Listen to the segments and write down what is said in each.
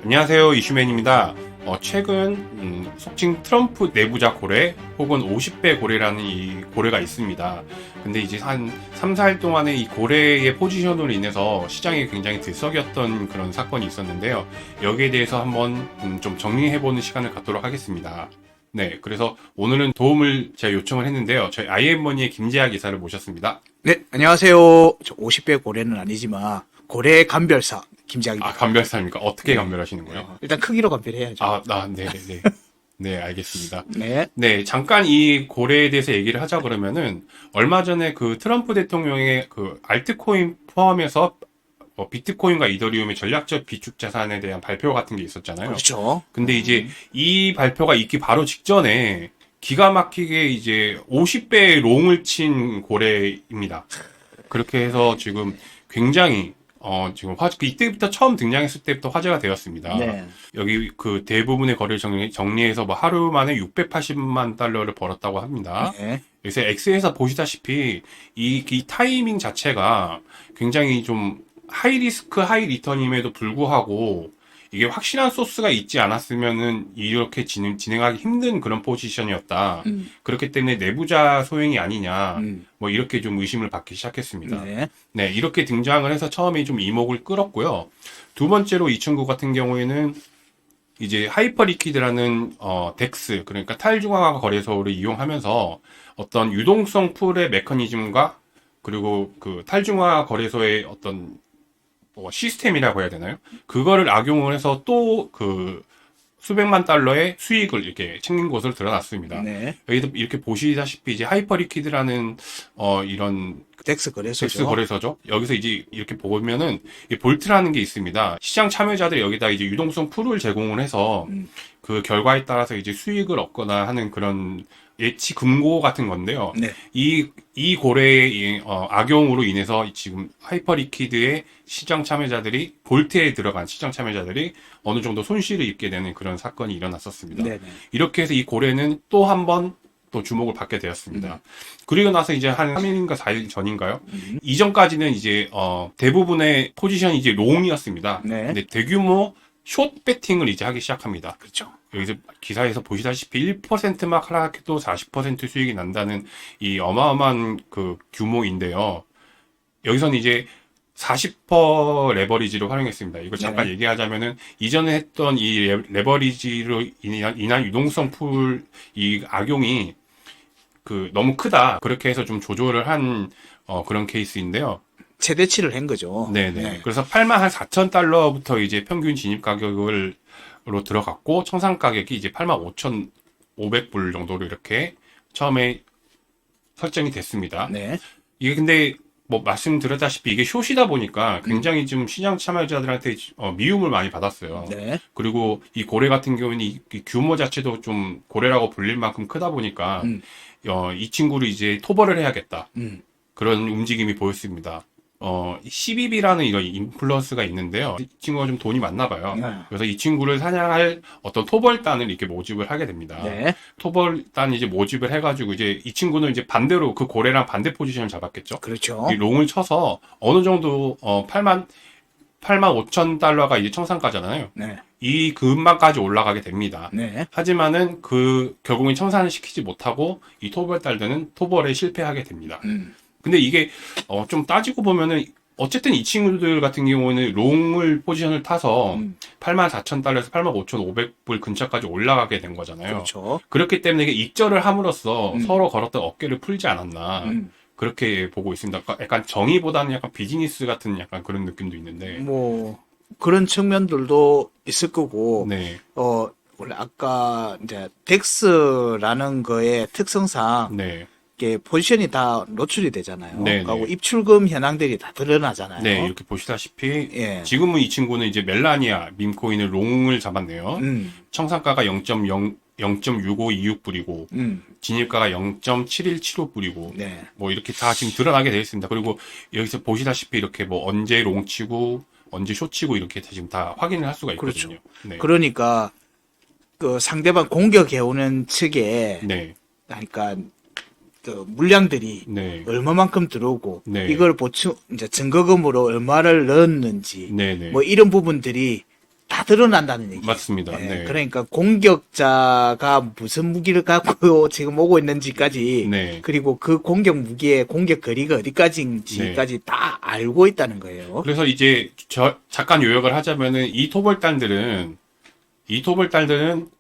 안녕하세요, 이슈맨입니다. 최근 속칭 트럼프 내부자 고래 혹은 50배 고래라는 이 고래가 있습니다. 근데 이제 한 3, 4일 동안에 이 고래의 포지션으로 인해서 시장이 굉장히 들썩였던 그런 사건이 있었는데요. 여기에 대해서 한번 좀 정리해보는 시간을 갖도록 하겠습니다. 네, 그래서 오늘은 도움을 제가 요청을 했는데요. 저희 IM머니의 김재하 기사를 모셨습니다. 네, 안녕하세요. 저 50배 고래는 아니지만 고래 감별사 김장입니다. 아, 감별사입니까? 어떻게 감별하시는 거예요? 일단 크기로 감별해야죠. 네, 네. 네, 알겠습니다. 네. 네, 잠깐 이 고래에 대해서 얘기를 하자 그러면은, 얼마 전에 그 트럼프 대통령의 그 알트코인 포함해서 비트코인과 이더리움의 전략적 비축 자산에 대한 발표 같은 게 있었잖아요. 그렇죠. 근데 이제 이 발표가 있기 바로 직전에 기가 막히게 이제 50배의 롱을 친 고래입니다. 그렇게 해서 지금 굉장히 지금 이때부터 처음 등장했을 때부터 화제가 되었습니다. 네. 여기 그 대부분의 거래를 정리해서 뭐 하루 만에 680만 달러를 벌었다고 합니다. 네. 그래서 X에서 보시다시피 이 타이밍 자체가 굉장히 좀 하이 리스크 하이 리턴임에도 불구하고 이게 확실한 소스가 있지 않았으면은 이렇게 진행하기 힘든 그런 포지션이었다. 그렇기 때문에 내부자 소행이 아니냐. 뭐 이렇게 좀 의심을 받기 시작했습니다. 네. 네, 이렇게 등장을 해서 처음에 좀 이목을 끌었고요. 두 번째로 이 친구 같은 경우에는 이제 하이퍼 리퀴드라는 덱스, 그러니까 탈중앙화 거래소를 이용하면서 어떤 유동성 풀의 메커니즘과 그리고 그 탈중앙화 거래소의 어떤 시스템이라고 해야 되나요? 그거를 악용을 해서 또 그 수백만 달러의 수익을 이렇게 챙긴 것으로 드러났습니다. 네. 여기도 이렇게 보시다시피 이제 하이퍼 리퀴드라는 이런 덱스 거래소죠. 덱스 거래소죠. 여기서 이제 이렇게 보면은 이 볼트라는 게 있습니다. 시장 참여자들이 여기다 이제 유동성 풀을 제공을 해서 그 결과에 따라서 이제 수익을 얻거나 하는 그런 예치 금고 같은 건데요. 네. 이 고래의 악용으로 인해서 지금 하이퍼 리퀴드의 시장 참여자들이 볼트에 들어간 시장 참여자들이 어느 정도 손실을 입게 되는 그런 사건이 일어났었습니다. 네네. 이렇게 해서 이 고래는 또 한 번 또 주목을 받게 되었습니다. 그리고 나서 이제 한 3일인가 4일 전인가요? 이전까지는 이제 대부분의 포지션이 이제 롱이었습니다. 네. 근데 대규모 숏 배팅을 이제 하기 시작합니다. 그렇죠. 여기서 기사에서 보시다시피 1%만 하락해도 40% 수익이 난다는 이 어마어마한 그 규모인데요. 여기서는 이제 40% 레버리지로 활용했습니다. 이걸 잠깐 네. 얘기하자면은 이전에 했던 이 레버리지로 인한 유동성 풀 이 악용이 그 너무 크다. 그렇게 해서 좀 조절을 한 그런 케이스인데요. 최대치를 한 거죠. 네네. 네. 그래서 84,000달러부터 이제 평균 진입 가격으로 들어갔고, 청산 가격이 이제 85,500불 정도로 이렇게 처음에 설정이 됐습니다. 네. 이게 근데 뭐 말씀드렸다시피 이게 숏이다 보니까 굉장히 좀 시장 참여자들한테 미움을 많이 받았어요. 네. 그리고 이 고래 같은 경우는 이 규모 자체도 좀 고래라고 불릴 만큼 크다 보니까 이 친구를 이제 토벌을 해야겠다. 그런 움직임이 보였습니다. CBB라는 이런 인플루언스가 있는데요. 이 친구가 좀 돈이 많나 봐요. 네. 그래서 이 친구를 사냥할 어떤 토벌단을 이렇게 모집을 하게 됩니다. 네. 토벌단 이제 모집을 해가지고 이제 이 친구는 이제 반대로 그 고래랑 반대 포지션을 잡았겠죠. 그렇죠. 이 롱을 쳐서 어느 정도 8만 5천 달러가 이제 청산가잖아요. 네. 이 금방까지 올라가게 됩니다. 네. 하지만은 그 결국엔 청산을 시키지 못하고 이 토벌단들은 토벌에 실패하게 됩니다. 근데 이게 좀 따지고 보면은 어쨌든 이 친구들 같은 경우는 롱을 포지션을 타서 84,000달러에서 85,500불 근처까지 올라가게 된 거잖아요. 그렇죠. 그렇기 때문에 이게 익절을 함으로써 서로 걸었던 어깨를 풀지 않았나 그렇게 보고 있습니다. 약간 정의보다는 약간 비즈니스 같은 약간 그런 느낌도 있는데. 뭐 그런 측면들도 있을 거고. 네, 원래 아까 이제 덱스라는 거의 특성상 네, 이게 포지션이 다 노출이 되잖아요. 네, 그리고 네. 입출금 현황들이 다 드러나잖아요. 네, 이렇게 보시다시피 예. 지금은 이 친구는 이제 멜라니아 밈코인을 롱을 잡았네요. 청산가가 0.6526불이고 진입가가 0.7175불이고 네. 뭐 이렇게 다 지금 드러나게 되어 있습니다. 그리고 여기서 보시다시피 이렇게 뭐 언제 롱 치고 언제 숏 치고 이렇게 지금 다 확인을 할 수가 있거든요. 그렇죠. 네. 그러니까 그 상대방 공격해오는 측에 네. 그러니까 그 물량들이 네. 얼마만큼 들어오고 네. 이걸 보충 이제 증거금으로 얼마를 넣었는지 네, 네. 뭐 이런 부분들이 다 드러난다는 얘기. 맞습니다. 예, 네. 그러니까 공격자가 무슨 무기를 갖고 지금 오고 있는지까지, 네. 그리고 그 공격 무기의 공격 거리가 어디까지인지까지 다 알고 있다는 거예요. 그래서 이제 잠깐 요약을 하자면은 이 토벌단들은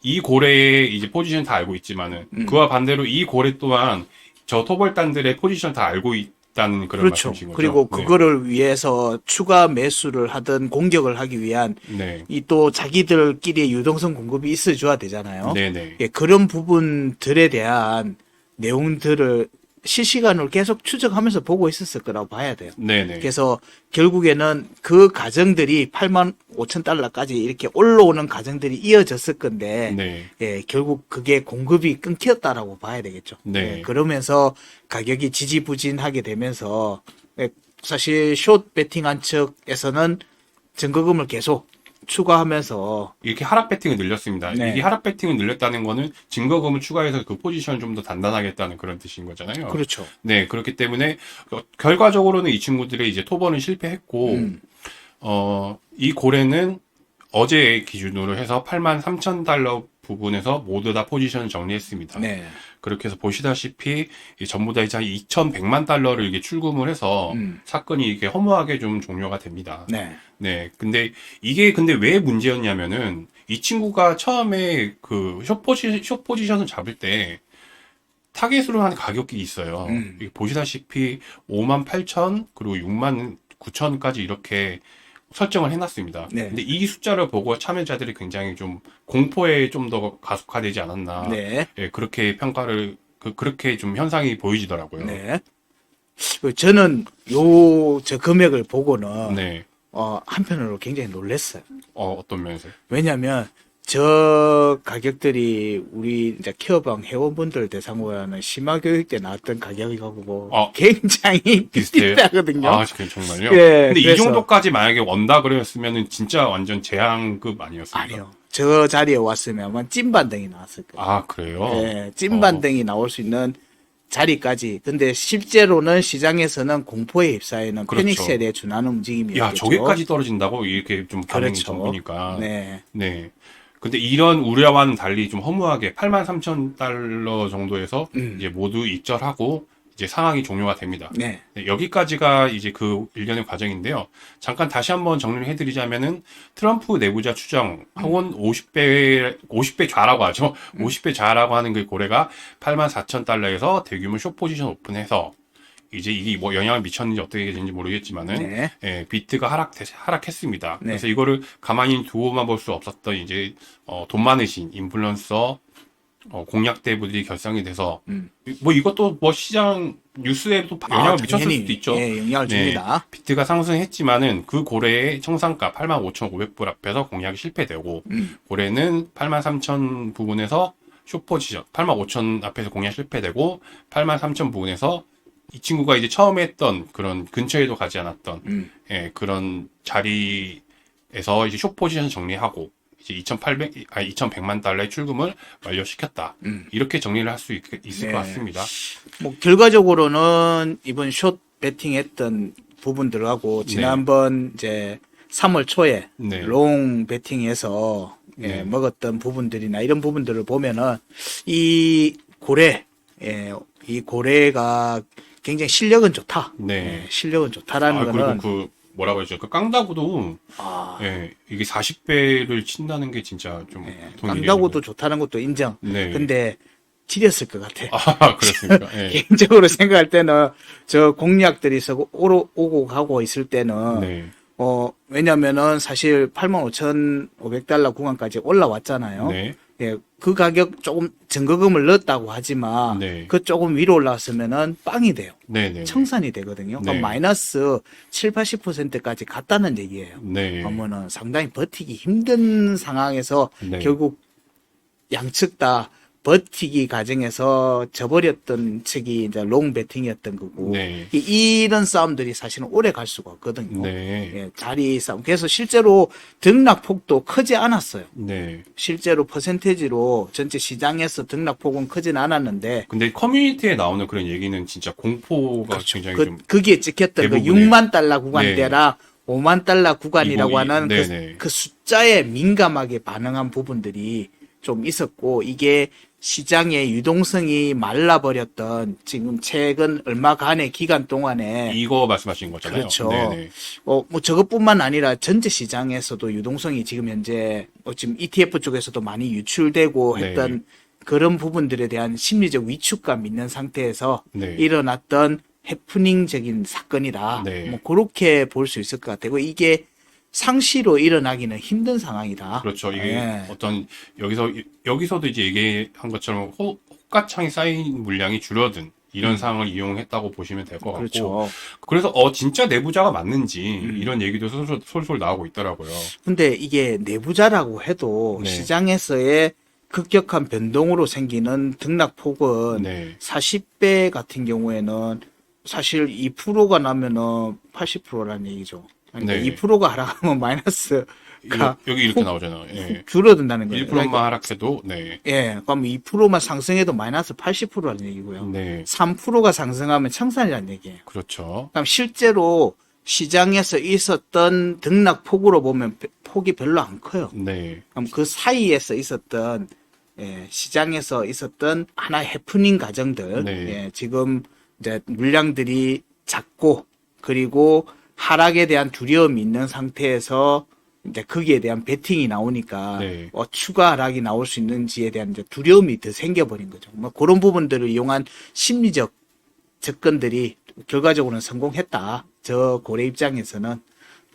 이 고래의 이제 포지션 다 알고 있지만은 그와 반대로 이 고래 또한 저 토벌단들의 포지션 다 알고 있다는 그런 그렇죠. 말씀이신 거죠. 그리고 네. 그거를 위해서 추가 매수를 하든 공격을 하기 위한 네. 이 또 자기들끼리의 유동성 공급이 있어줘야 되잖아요. 네네. 예, 그런 부분들에 대한 내용들을 실시간으로 계속 추적하면서 보고 있었을 거라고 봐야 돼요. 네네. 그래서 결국에는 그 가정들이 85,000달러까지 이렇게 올라오는 가정들이 이어졌을 건데, 네. 예, 결국 그게 공급이 끊겼다라고 봐야 되겠죠. 네. 예, 그러면서 가격이 지지부진하게 되면서, 예, 사실 숏 베팅한 측에서는 증거금을 계속 추가하면서, 이렇게 하락 배팅을 늘렸습니다. 네. 이게 하락 배팅을 늘렸다는 거는 증거금을 추가해서 그 포지션을 좀 더 단단하겠다는 그런 뜻인 거잖아요. 그렇죠. 네, 그렇기 때문에 결과적으로는 이 친구들의 이제 토벌은 실패했고, 이 고래는 어제 기준으로 해서 83,000달러 부분에서 모두 다 포지션을 정리했습니다. 네. 그렇게 해서 보시다시피 이 전부 다 이제 한 2,100만 달러를 이게 출금을 해서 사건이 이게 허무하게 좀 종료가 됩니다. 네. 네. 근데 이게 근데 왜 문제였냐면은 이 친구가 처음에 그 숏 포지션을 잡을 때 타겟으로 하는 가격이 있어요. 이게 보시다시피 58,000 그리고 69,000까지 이렇게 설정을 해놨습니다. 네. 근데 이 숫자를 보고 참여자들이 굉장히 좀 공포에 좀 더 가속화되지 않았나. 네. 예, 그렇게 평가를 그렇게 좀 현상이 보여지더라고요. 네. 저는 저 금액을 보고는, 네. 한편으로 굉장히 놀랐어요. 어떤 면에서요? 왜냐면, 저 가격들이 우리 이제 케어방 회원분들 대상으로 하는 심화교육 때 나왔던 가격이고 굉장히 비슷해요? 비슷하거든요. 아, 정말요? 예, 근데 이 그래서- 정도까지 만약에 원다 그랬으면은 진짜 완전 재앙급 아니었습니까? 아니요. 저 자리에 왔으면 아마 찐반등이 나왔을 거예요. 아, 그래요? 예, 찐반등이 나올 수 있는 자리까지. 근데 실제로는 시장에서는 공포에 휩싸이는 그렇죠. 페닉스에 대해 준하는 움직임이었죠. 야, 저게까지 떨어진다고? 이렇게 좀 반응이 그렇죠. 좀 보니까. 네. 네. 근데 이런 우려와는 달리 좀 허무하게 83,000달러 정도에서 이제 모두 입절하고 이제 상황이 종료가 됩니다. 네. 네, 여기까지가 이제 그 일련의 과정인데요. 잠깐 다시 한번 정리를 해드리자면은 트럼프 내부자 추정 학원 50배 좌라고 하죠. 50배 좌라고 하는 그 고래가 84,000달러에서 대규모 숏 포지션 오픈해서 이제 이게 뭐 영향을 미쳤는지 어떻게 되는지 모르겠지만은 네. 예, 비트가 하락했습니다. 네. 그래서 이거를 가만히 두고만 볼 수 없었던 이제 돈 많으신 인플루언서 공약대부들이 결성이 돼서 뭐 이것도 뭐 시장 뉴스에도 영향을 미쳤을 당연히, 수도 있죠. 예, 영향을 네, 줍니다. 비트가 상승했지만은 그 고래의 청산가 85,500불 앞에서 공략이 실패되고 고래는 83,000 부분에서 숏 포지션 85,000 앞에서 공략 실패되고 83,000 부분에서 이 친구가 이제 처음에 했던 그런 근처에도 가지 않았던 예, 그런 자리에서 이제 숏 포지션 정리하고 이제 2,100만 달러의 출금을 완료시켰다. 이렇게 정리를 할 수 있을 네. 것 같습니다. 뭐 결과적으로는 이번 숏 베팅했던 부분들하고 지난번 이제 3월 초에 네. 롱 베팅에서 네. 먹었던 부분들이나 이런 부분들을 보면은 이 고래, 이 고래가 굉장히 실력은 좋다. 네. 예, 실력은 좋다라는 그리고 거는 그 뭐라고 하죠? 그 깡다구도 예, 이게 40배를 친다는 게 진짜 좀 보통 일이 깡다구도 아니고. 좋다는 것도 인정. 네. 근데 지렸을 것 같아. 아, 그렇습니까? 예. 개인적으로 생각할 때는 저 공략들이 오고 가고 있을 때는 네. 왜냐면은 사실 85,500달러 구간까지 올라왔잖아요. 네. 예, 그 가격 조금 증거금을 넣었다고 하지만 네. 그 조금 위로 올라왔으면은 빵이 돼요. 네, 네. 청산이 되거든요. 네. 그럼 마이너스 7, 80%까지 갔다는 얘기예요. 네. 그러면은 상당히 버티기 힘든 상황에서 네. 결국 양측 다 버티기 과정에서 져버렸던 측이 이제 롱 배팅이었던 거고 네. 이런 싸움들이 사실은 오래 갈 수가 없거든요. 네. 예, 자리 싸움. 그래서 실제로 등락폭도 크지 않았어요. 네. 실제로 퍼센테이지로 전체 시장에서 등락폭은 크진 않았는데 근데 커뮤니티에 나오는 그런 얘기는 진짜 공포가 굉장히 좀 거기에 찍혔던 그 대부분의- 6만 달러 구간대라 5만 달러 구간이라고 하는 네네. 그 숫자에 민감하게 반응한 부분들이 좀 있었고, 이게 시장의 유동성이 말라버렸던 지금 최근 얼마간의 기간 동안에 이거 말씀하신 거잖아요. 그렇죠. 네네. 뭐 저것뿐만 아니라 전체 시장에서도 유동성이 지금 현재 지금 ETF 쪽에서도 많이 유출되고 네. 했던 그런 부분들에 대한 심리적 위축감 있는 상태에서 네. 일어났던 해프닝적인 사건이다. 네. 뭐 그렇게 볼 수 있을 것 같아요. 이게 상시로 일어나기는 힘든 상황이다. 그렇죠. 이게 예. 어떤 여기서도 이제 얘기한 것처럼 호가창이 쌓인 물량이 줄어든 이런 상황을 이용했다고 보시면 될 것 같고, 그렇죠. 그래서 진짜 내부자가 맞는지 이런 얘기도 솔솔 나오고 있더라고요. 근데 이게 내부자라고 해도 네. 시장에서의 급격한 변동으로 생기는 등락폭은 네. 40배 같은 경우에는 사실 2%가 나면은 80%라는 얘기죠. 그러니까 네. 2%가 하락하면 마이너스가 여기 이렇게 나오잖아요. 예. 줄어든다는 거예요. 1%만 하락해도, 네. 예, 그럼 2%만 상승해도 마이너스 80%라는 얘기고요. 네. 3%가 상승하면 청산이라는 얘기예요. 그렇죠. 그럼 실제로 시장에서 있었던 등락폭으로 보면 폭이 별로 안 커요. 네. 그럼 그 사이에서 있었던 시장에서 있었던 하나의 해프닝 과정들, 네. 지금 이제 물량들이 작고 그리고 하락에 대한 두려움이 있는 상태에서 이제 거기에 대한 베팅이 나오니까 네. 추가 하락이 나올 수 있는지에 대한 이제 두려움이 더 생겨버린 거죠. 뭐 그런 부분들을 이용한 심리적 접근들이 결과적으로는 성공했다. 저 고래 입장에서는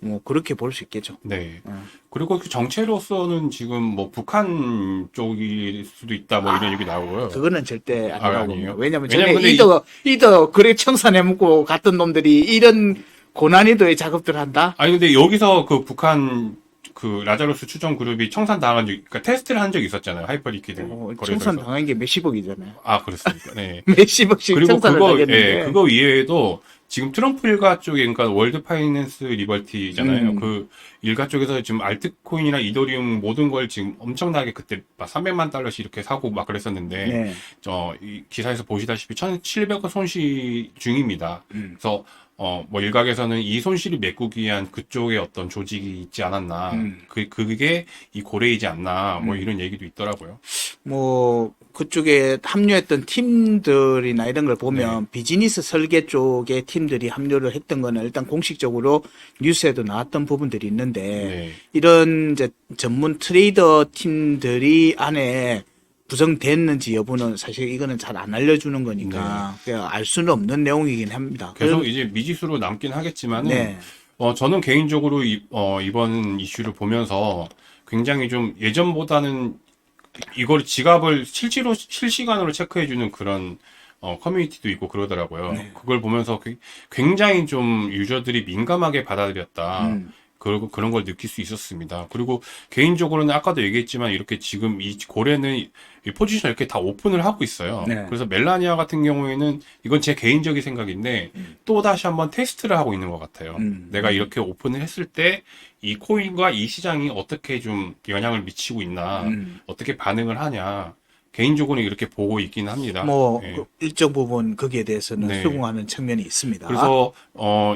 뭐 그렇게 볼 수 있겠죠. 네. 그리고 그 정체로서는 지금 뭐 북한 쪽일 수도 있다 뭐 이런 얘기 나오고요. 그거는 절대 아니라고 아니에요? 봅니다. 왜냐면 왜냐면 전에 근데 이더 거래 청산해먹고 갔던 놈들이 이런 고난이도의 작업들을 한다? 아니 근데 여기서 그 북한 그 라자로스 추정 그룹이 청산 당한 그러니까 테스트를 한 적이 있었잖아요. 하이퍼리퀴드 거래소에서. 청산 당한 게 몇십억이잖아요. 아, 그렇습니까? 네. 몇십억씩 그리고 청산을 당했는데. 그거 이외에도 지금 트럼프 일가 쪽에, 그러니까 월드 파이낸스 리버티잖아요. 그 일가 쪽에서 지금 알트코인이나 이더리움 모든 걸 지금 엄청나게 그때 막 300만 달러씩 이렇게 사고 막 그랬었는데, 네. 이 기사에서 보시다시피 1,700억 손실 중입니다. 그래서, 뭐 일각에서는 이 손실을 메꾸기 위한 그쪽에 어떤 조직이 있지 않았나. 그게 이 고래이지 않나. 뭐 이런 얘기도 있더라고요. 뭐 그쪽에 합류했던 팀들이나 이런 걸 보면 비즈니스 설계 쪽의 팀들이 합류를 했던 거는 일단 공식적으로 뉴스에도 나왔던 부분들이 있는데 네. 이런 이제 전문 트레이더 팀들이 안에 구성됐는지 여부는 사실 이거는 잘 안 알려주는 거니까 그냥 알 수는 없는 내용이긴 합니다. 계속 이제 미지수로 남긴 하겠지만은 네. 저는 개인적으로 이번 이슈를 보면서 굉장히 좀 예전보다는 이걸 지갑을 실시간으로 체크해주는 그런 커뮤니티도 있고 그러더라고요. 그걸 보면서 굉장히 좀 유저들이 민감하게 받아들였다. 그런 걸 느낄 수 있었습니다. 그리고 개인적으로는 아까도 얘기했지만 이렇게 지금 이 고래는 이 포지션 이렇게 다 오픈을 하고 있어요. 네. 그래서 멜라니아 같은 경우에는 이건 제 개인적인 생각인데 또 다시 한번 테스트를 하고 있는 것 같아요. 내가 이렇게 오픈을 했을 때 이 코인과 이 시장이 어떻게 좀 영향을 미치고 있나, 어떻게 반응을 하냐. 개인적으로는 이렇게 보고 있기는 합니다. 뭐 예. 그 일정 부분 거기에 대해서는 네. 수긍하는 측면이 있습니다. 그래서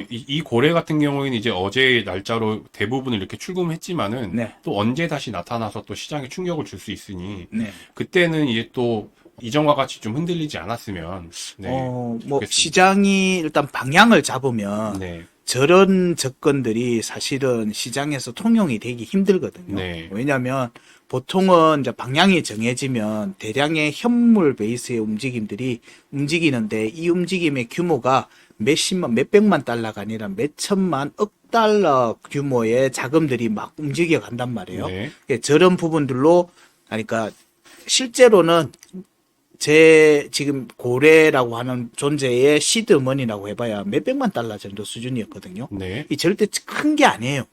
이 고래 같은 경우에는 이제 어제 날짜로 대부분을 이렇게 출금했지만은 네. 또 언제 다시 나타나서 또 시장에 충격을 줄 수 있으니 네. 그때는 이제 또 이전과 같이 좀 흔들리지 않았으면 네. 뭐 좋겠습니다. 시장이 일단 방향을 잡으면 네. 저런 접근들이 사실은 시장에서 통용이 되기 힘들거든요. 네. 왜냐하면 보통은 이제 방향이 정해지면 대량의 현물 베이스의 움직임들이 움직이는데 이 움직임의 규모가 몇십만, 몇백만 달러가 아니라 몇천만, 억 달러 규모의 자금들이 막 움직여 간단 말이에요. 네. 저런 부분들로, 그러니까 실제로는 제 지금 고래라고 하는 존재의 시드머니라고 해봐야 몇백만 달러 정도 수준이었거든요. 네. 이 절대 큰 게 아니에요.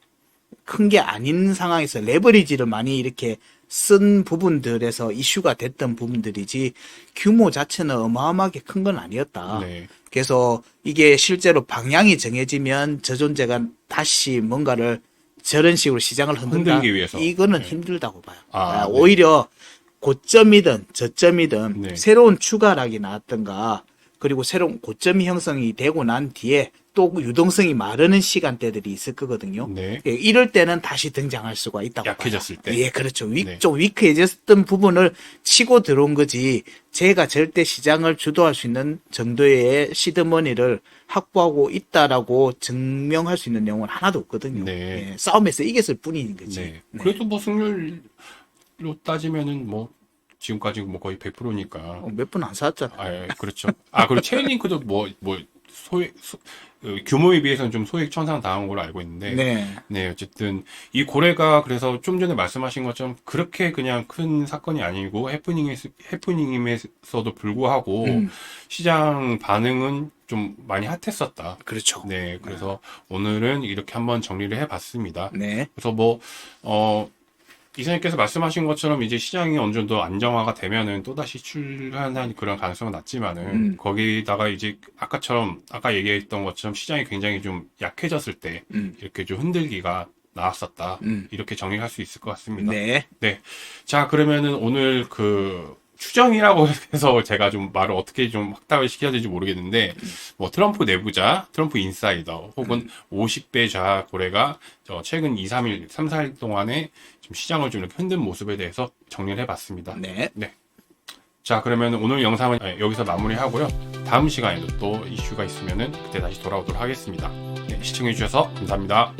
큰 게 아닌 상황에서 레버리지를 많이 이렇게 쓴 부분들에서 이슈가 됐던 부분들이지 규모 자체는 어마어마하게 큰 건 아니었다. 네. 그래서 이게 실제로 방향이 정해지면 저 존재가 다시 뭔가를 저런 식으로 시장을 흔든다. 흔들기 위해서. 이거는 네. 힘들다고 봐요. 아, 네. 오히려 고점이든 저점이든 네. 새로운 추가락이 나왔던가 그리고 새로운 고점이 형성이 되고 난 뒤에 또 또 유동성이 마르는 시간대들이 있을 거거든요. 네. 예, 이럴 때는 다시 등장할 수가 있다고 약해졌을 봐요. 때. 예, 그렇죠. 네. 좀 위크해졌던 부분을 치고 들어온 거지. 제가 절대 시장을 주도할 수 있는 정도의 시드머니를 확보하고 있다라고 증명할 수 있는 내용은 하나도 없거든요. 네. 예, 싸움에서 이겼을 뿐인 거지. 네. 그래도 뭐 승률로 따지면은 뭐 지금까지 뭐 거의 100%니까. 몇 분 안 사왔잖아. 아, 예, 그렇죠. 아, 그리고 체인링크도 규모에 비해서는 좀 소액 천상 당한 걸로 알고 있는데. 네. 네, 어쨌든 이 고래가 그래서 좀 전에 말씀하신 것처럼 그렇게 그냥 큰 사건이 아니고 해프닝임에서도 불구하고 시장 반응은 좀 많이 핫했었다. 그렇죠. 네, 그래서 오늘은 이렇게 한번 정리를 해봤습니다. 네. 그래서 이사님께서 말씀하신 것처럼 이제 시장이 어느 정도 안정화가 되면은 또다시 출현한 그런 가능성은 낮지만은 거기다가 이제 아까 얘기했던 것처럼 시장이 굉장히 좀 약해졌을 때 이렇게 좀 흔들기가 나왔었다. 이렇게 정리할 수 있을 것 같습니다. 네. 네. 자, 그러면은 오늘 추정이라고 해서 제가 좀 말을 어떻게 좀 확답을 시켜야 될지 모르겠는데, 뭐 트럼프 내부자, 트럼프 인사이더, 혹은 50배 좌 고래가 최근 3, 4일 동안에 좀 시장을 좀 이렇게 흔든 모습에 대해서 정리를 해봤습니다. 네. 네. 자, 그러면 오늘 영상은 여기서 마무리하고요. 다음 시간에도 또 이슈가 있으면은 그때 다시 돌아오도록 하겠습니다. 네, 시청해주셔서 감사합니다.